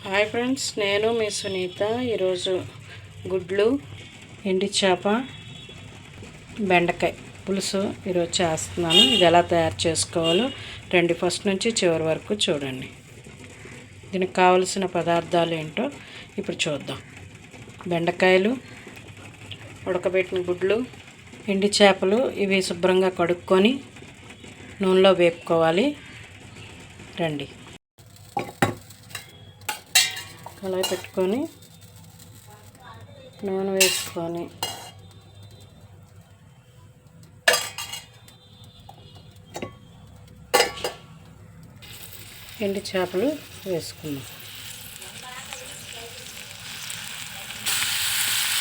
Hi friends, నేను మీ సునీత. ఈరోజు గుడ్లు, ఎండి చేప, బెండకాయ పులుసు ఈరోజు చేస్తున్నాను. ఇది ఎలా తయారు చేసుకోవాలో రండి, ఫస్ట్ నుంచి చివరి వరకు చూడండి. దీనికి కావలసిన పదార్థాలు ఏంటో ఇప్పుడు చూద్దాం. బెండకాయలు, ఉడకబెట్టిన గుడ్లు, ఎండి చేపలు. ఇవి శుభ్రంగా కడుక్కొని నూనెలో వేపుకోవాలి. రండి. కళాయి పెట్టుకొని నూనె వేసుకొని ఎండి చేపలు వేసుకున్నాం.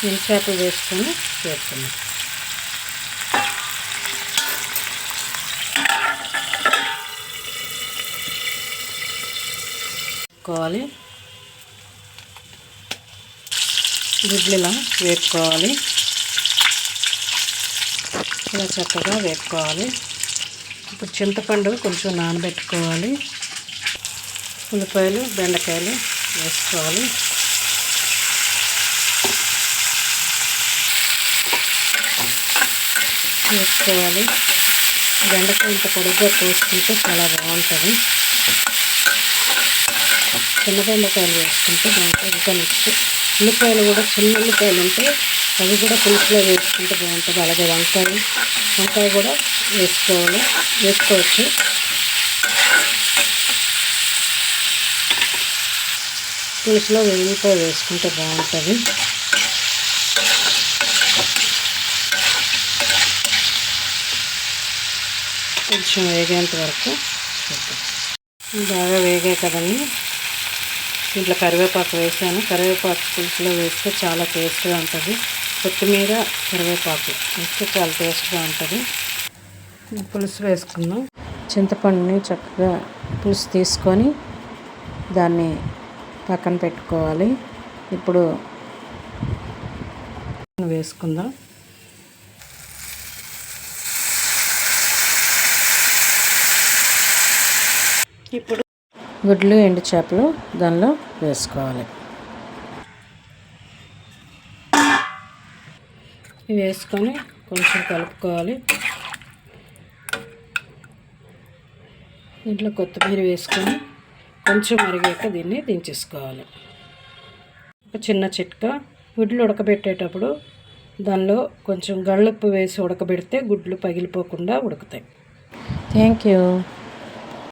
ఎండి చేపలు వేసుకొని వేసుకున్నాం. వేసుకోవాలి. గుడ్లు ఇలా వేపుకోవాలి. ఇలా చక్కగా వేపుకోవాలి. ఇప్పుడు చింతపండు కొంచెం నానబెట్టుకోవాలి. ఉల్లిపాయలు, బెండకాయలు వేసుకోవాలి. వేసుకోవాలి. బెండకాయ ఇంత పొడుగ్గా కోసుకుంటే చాలా బాగుంటుంది. చిన్న బెండకాయలు వేసుకుంటే బాగుంటుంది. ఇంకా నెక్స్ట్ ఉల్లిపాయలు కూడా చిన్న ఉల్లిపాయలు ఉంటే అవి కూడా పులుసులో వేసుకుంటే బాగుంటుంది. అలాగే వంకాయ కూడా వేసుకోవచ్చు. పులుసులో ఉల్లిపాయ వేసుకుంటే బాగుంటుంది. కొంచెం వేగేంత వరకు చూద్దాం. బాగా వేగాయి కదండి. దీంట్లో కరివేపాకు వేసాను. కరివేపాకు పులుసులో వేస్తే చాలా టేస్ట్గా ఉంటుంది. కొత్తిమీర, కరివేపాకు వేస్తే చాలా టేస్ట్గా ఉంటుంది. పులుసు వేసుకుందాం. చింతపండుని చక్కగా పులుసు తీసుకొని దాన్ని పక్కన పెట్టుకోవాలి. ఇప్పుడు వేసుకుందాం. ఇప్పుడు గుడ్లు, ఎండు చేపలు దానిలో వేసుకోవాలి. వేసుకొని కొంచెం కలుపుకోవాలి. దీంట్లో కొత్తిమీర వేసుకొని కొంచెం మరిగాక దీన్ని దించేసుకోవాలి. ఒక చిన్న చిట్కా, గుడ్లు ఉడకబెట్టేటప్పుడు దానిలో కొంచెం గళ్ళుప్పు వేసి ఉడకబెడితే గుడ్లు పగిలిపోకుండా ఉడుకుతాయి. Thank you.